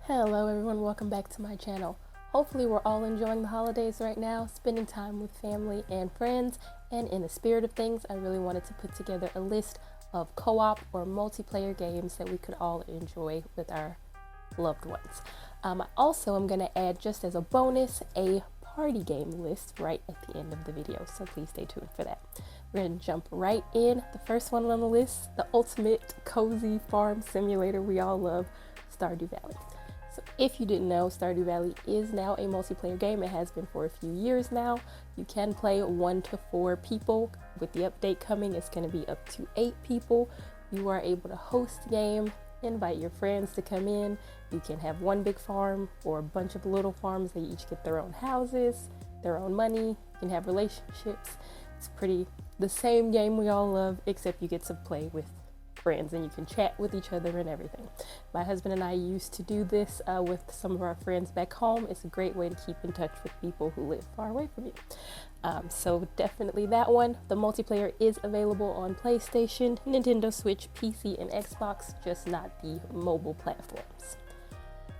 Hello everyone, welcome back to my channel. Hopefully we're all enjoying the holidays right now, spending time with family and friends, and in the spirit of things, I really wanted to put together a list of co-op or multiplayer games that we could all enjoy with our loved ones. I also am going to add, just as a bonus, a party game list right at the end of the video, so please stay tuned for that. We're going to jump right in. The first one on the list, the ultimate cozy farm simulator we all love, Stardew Valley. So if you didn't know, Stardew Valley is now a multiplayer game. It has been for a few years now. You can play 1 to 4 people. With the update coming, it's going to be up to 8 people. You are able to host the game, invite your friends to come in. You can have one big farm or a bunch of little farms. They each get their own houses, their own money. You can have relationships. It's pretty the same game we all love, except you get to play with friends and you can chat with each other and everything. My husband and I used to do this with some of our friends back home. It's a great way to keep in touch with people who live far away from you. So definitely that one. The multiplayer is available on PlayStation, Nintendo Switch, PC, and Xbox, just not the mobile platforms.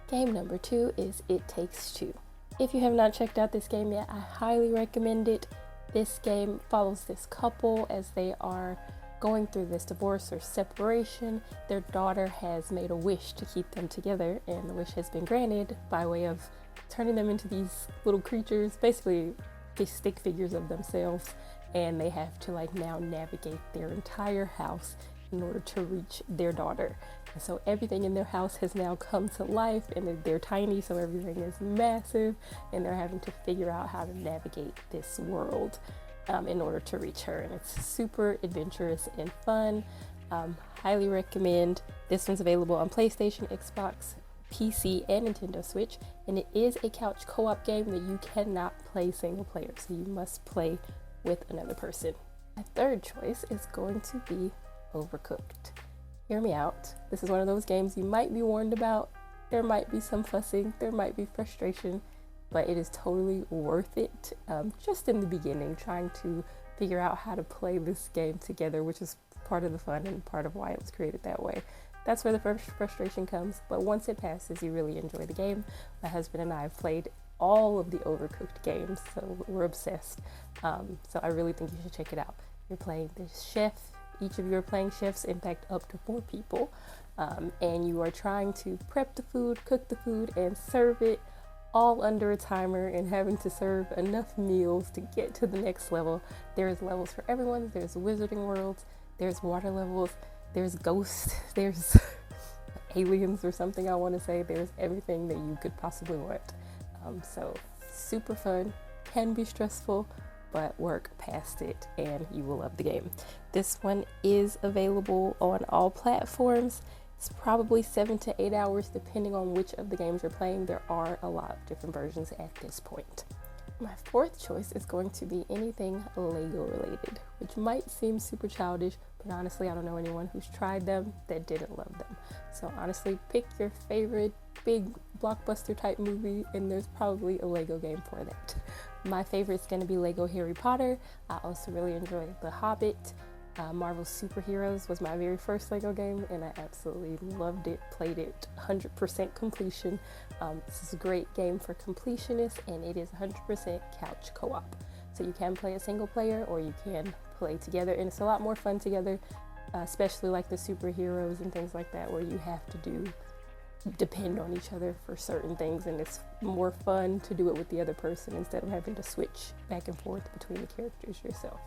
Game number 2 is It Takes Two. If you have not checked out this game yet, I highly recommend it. This game follows this couple as they are going through this divorce or separation. Their daughter has made a wish to keep them together, and the wish has been granted by way of turning them into these little creatures, basically these stick figures of themselves, and they have to now navigate their entire house in order to reach their daughter. And so everything in their house has now come to life, and they're tiny, so everything is massive, and they're having to figure out how to navigate this world in order to reach her. And it's super adventurous and fun. Highly recommend. This one's available on PlayStation, Xbox, PC, and Nintendo Switch, and it is a couch co-op game that you cannot play single player, so you must play with another person. My third choice is going to be Overcooked. Hear me out. This is one of those games you might be warned about. There might be some fussing, there might be frustration, but it is totally worth it. Just in the beginning, trying to figure out how to play this game together, which is part of the fun and part of why it was created that way. That's where the first frustration comes, but once it passes, you really enjoy the game. My husband and I have played all of the Overcooked games, so we're obsessed. So I really think you should check it out. You're playing this chef. Each of you are playing chefs, in fact, up to 4 people. And you are trying to prep the food, cook the food, and serve it all under a timer, and having to serve enough meals to get to the next level. There's levels for everyone. There's wizarding worlds, there's water levels, there's ghosts, there's aliens or something I want to say. There's everything that you could possibly want. So super fun, can be stressful, but work past it and you will love the game. This one is available on all platforms. It's probably 7 to 8 hours depending on which of the games you're playing. There are a lot of different versions at this point. My fourth choice is going to be anything Lego related, which might seem super childish, but honestly I don't know anyone who's tried them that didn't love them. So honestly, pick your favorite big blockbuster type movie and there's probably a Lego game for that. My favorite is going to be Lego Harry Potter. I also really enjoy The Hobbit. Marvel Superheroes was my very first Lego game and I absolutely loved it, played it 100% completion. This is a great game for completionists and it is 100% couch co-op. So you can play a single player or you can play together, and it's a lot more fun together, especially like the superheroes and things like that where you have to depend on each other for certain things, and it's more fun to do it with the other person instead of having to switch back and forth between the characters yourself.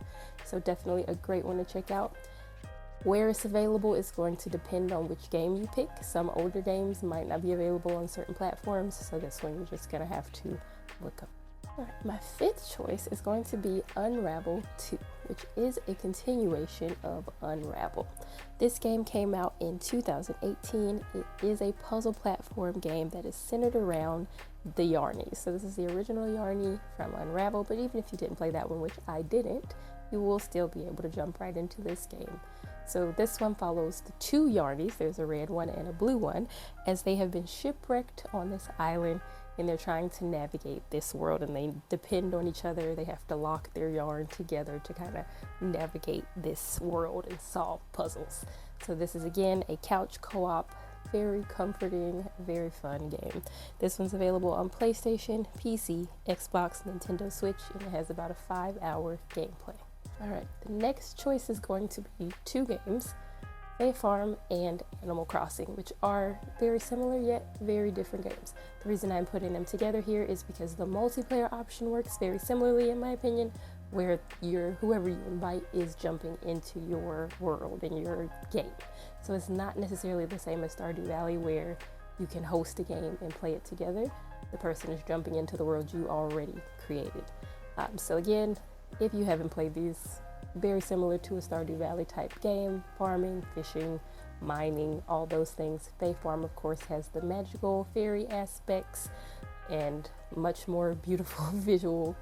So definitely a great one to check out. Where it's available is going to depend on which game you pick. Some older games might not be available on certain platforms, so this one you're just gonna have to look up. Alright, my fifth choice is going to be Unravel 2, which is a continuation of Unravel. This game came out in 2018. It is a puzzle platform game that is centered around the Yarnies. So this is the original Yarnie from Unravel, but even if you didn't play that one, which I didn't, you will still be able to jump right into this game. So this one follows the 2 Yarnies, there's a red one and a blue one, as they have been shipwrecked on this island and they're trying to navigate this world, and they depend on each other. They have to lock their yarn together to kind of navigate this world and solve puzzles. So this is again a couch co-op very comforting, very fun game. This one's available on PlayStation, PC, Xbox, Nintendo Switch, and it has about a 5-hour gameplay. Alright, the next choice is going to be two games, Fae Farm and Animal Crossing, which are very similar yet very different games. The reason I'm putting them together here is because the multiplayer option works very similarly in my opinion, where whoever you invite is jumping into your world and your game. So it's not necessarily the same as Stardew Valley where you can host a game and play it together. The person is jumping into the world you already created. So again, if you haven't played these, very similar to a Stardew Valley type game, farming, fishing, mining, all those things. Fae Farm, of course, has the magical fairy aspects and much more beautiful visual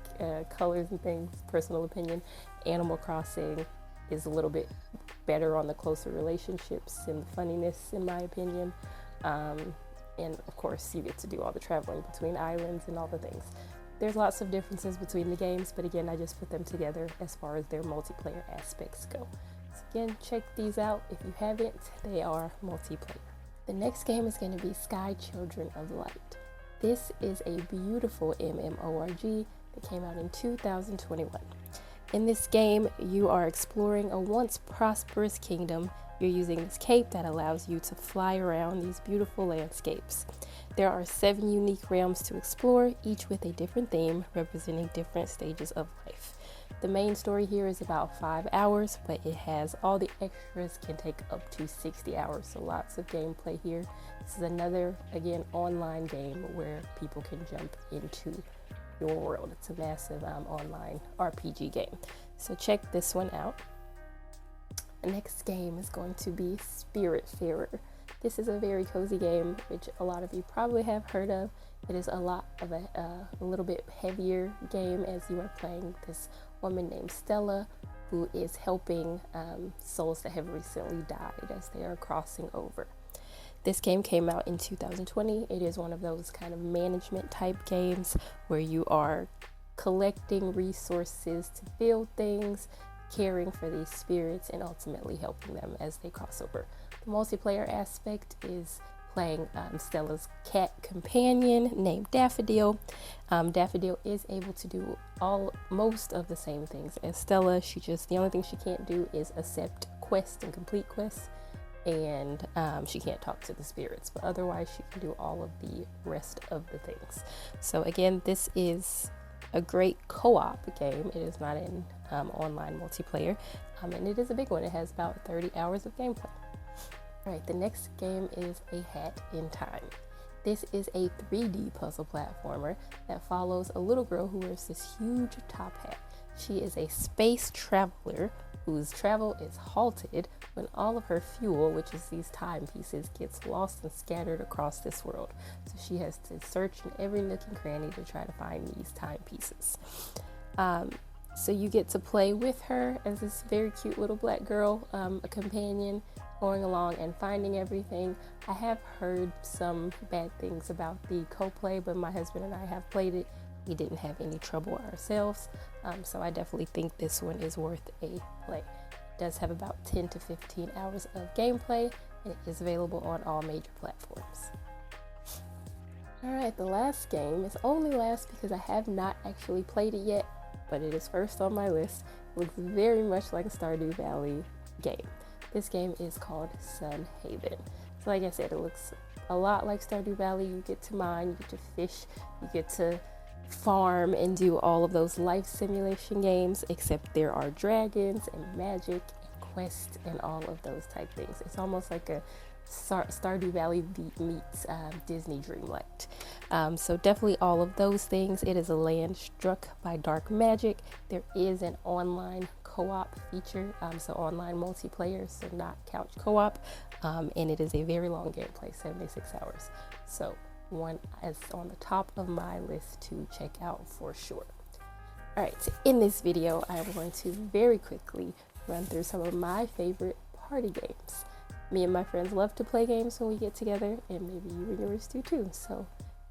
colors and things, personal opinion. Animal Crossing is a little bit better on the closer relationships and the funniness, in my opinion. And of course, you get to do all the traveling between islands and all the things. There's lots of differences between the games, but again, I just put them together as far as their multiplayer aspects go. So again, check these out. If you haven't, they are multiplayer. The next game is going to be Sky Children of Light. This is a beautiful MMORG that came out in 2021. In this game, you are exploring a once prosperous kingdom. You're using this cape that allows you to fly around these beautiful landscapes. There are 7 unique realms to explore, each with a different theme representing different stages of life. The main story here is about 5 hours, but it has all the extras can take up to 60 hours, so lots of gameplay here. This is another, again, online game where people can jump into your world. It's a massive online RPG game. So check this one out. The next game is going to be Spiritfarer. This is a very cozy game, which a lot of you probably have heard of. It is a lot of a little bit heavier game as you are playing this woman named Stella, who is helping souls that have recently died as they are crossing over. This game came out in 2020. It is one of those kind of management type games where you are collecting resources to build things, caring for these spirits, and ultimately helping them as they cross over. The multiplayer aspect is playing Stella's cat companion named Daffodil. Daffodil is able to do most of the same things as Stella. The only thing she can't do is accept quests and complete quests, and she can't talk to the spirits, but otherwise she can do all of the rest of the things. So again, this is a great co-op game. It is not an online multiplayer, and it is a big one. It has about 30 hours of gameplay. Alright, the next game is A Hat in Time. This is a 3D puzzle platformer that follows a little girl who wears this huge top hat. She is a space traveler whose travel is halted when all of her fuel, which is these timepieces, gets lost and scattered across this world. So she has to search in every nook and cranny to try to find these timepieces. So you get to play with her as this very cute little black girl, a companion, going along and finding everything. I have heard some bad things about the co-play, but my husband and I have played it. We didn't have any trouble ourselves, so I definitely think this one is worth a play. It does have about 10 to 15 hours of gameplay, and it is available on all major platforms. Alright, the last game is only last because I have not actually played it yet, but it is first on my list. It looks very much like a Stardew Valley game. This game is called Sun Haven. So like I said, it looks a lot like Stardew Valley. You get to mine, you get to fish, you get to farm and do all of those life simulation games, except there are dragons and magic and quests and all of those type things. It's almost like a Stardew Valley meets Disney Dreamlight. So definitely all of those things. It is a land struck by dark magic. There is an online co-op feature, so online multiplayer, so not couch co-op, and it is a very long gameplay, 76 hours. So one is on the top of my list to check out for sure. Alright, so in this video, I'm going to very quickly run through some of my favorite party games. Me and my friends love to play games when we get together, and maybe you and yours do too.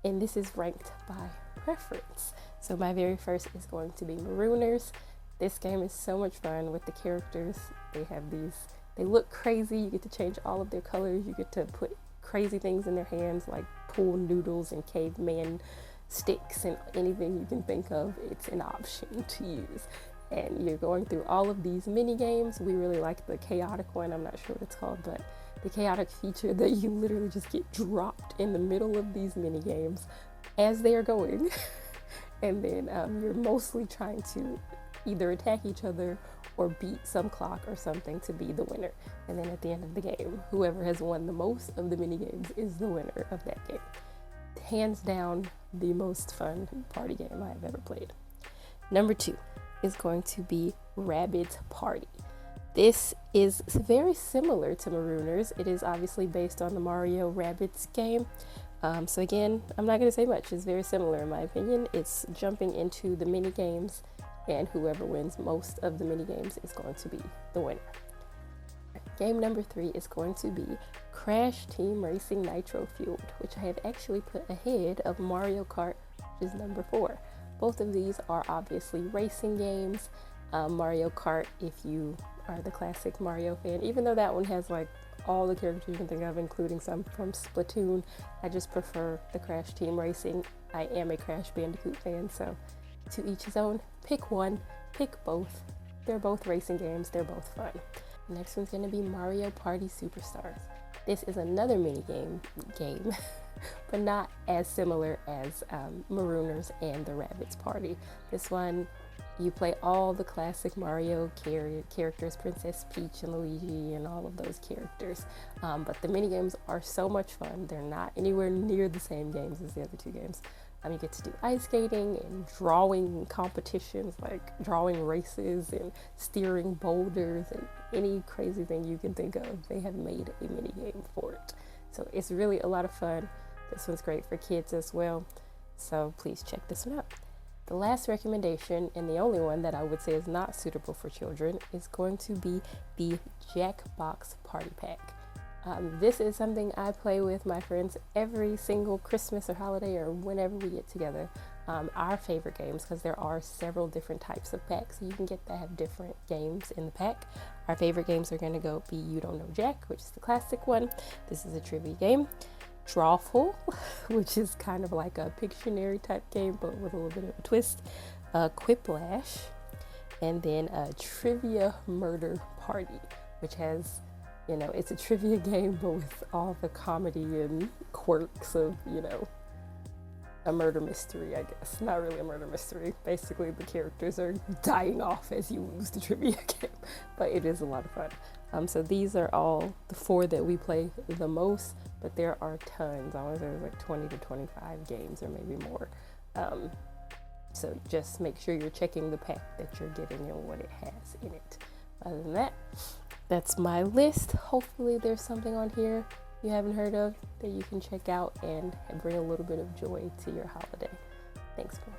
And this is ranked by preference. So my very first is going to be Marooners. This game is so much fun with the characters. They look crazy. You get to change all of their colors. You get to put crazy things in their hands, like pool noodles and caveman sticks and anything you can think of. It's an option to use. And you're going through all of these mini games. We really like the chaotic one. I'm not sure what it's called, but the chaotic feature that you literally just get dropped in the middle of these mini games as they are going. And then you're mostly trying to either attack each other or beat some clock or something to be the winner. And then at the end of the game, whoever has won the most of the mini games is the winner of that game. Hands down, the most fun party game I have ever played. Number 2 is going to be Rabbids Party. This is very similar to Marooners. It is obviously based on the Mario Rabbids game. So again, I'm not going to say much. It's very similar in my opinion. It's jumping into the mini games, and whoever wins most of the mini games is going to be the winner. Game number 3 is going to be Crash Team Racing Nitro Fueled, which I have actually put ahead of Mario Kart, which is number 4. Both of these are obviously racing games. Mario Kart, if you are the classic Mario fan, even though that one has like all the characters you can think of, including some from Splatoon, I just prefer the Crash Team Racing. I am a Crash Bandicoot fan, so to each his own. Pick one, pick both. They're both racing games, they're both fun. Next one's going to be Mario Party Superstars. This is another mini game, but not as similar as Marooners and the Rabbids Party. This one, you play all the classic Mario characters, Princess Peach and Luigi and all of those characters. But the mini games are so much fun. They're not anywhere near the same games as the other 2 games. You get to do ice skating and drawing competitions, like drawing races and steering boulders and any crazy thing you can think of. They have made a mini game for it. So it's really a lot of fun. This one's great for kids as well. So please check this one out. The last recommendation, and the only one that I would say is not suitable for children, is going to be the Jackbox Party-Pack. This is something I play with my friends every single Christmas or holiday or whenever we get together. Our favorite games, because there are several different types of packs you can get that have different games in the pack. Our favorite games are going to be You Don't Know Jack, which is the classic one. This is a trivia game. Drawful, which is kind of like a Pictionary type game, but with a little bit of a twist. Quiplash, and then a Trivia Murder Party, which has, it's a trivia game, but with all the comedy and quirks of, a murder mystery, I guess. Not really a murder mystery. Basically, the characters are dying off as you lose the trivia game, but it is a lot of fun. So these are all the 4 that we play the most, but there are tons. I want to say there's like 20 to 25 games or maybe more. So just make sure you're checking the pack that you're getting and what it has in it. Other than that, that's my list. Hopefully there's something on here you haven't heard of that you can check out and bring a little bit of joy to your holiday. Thanks for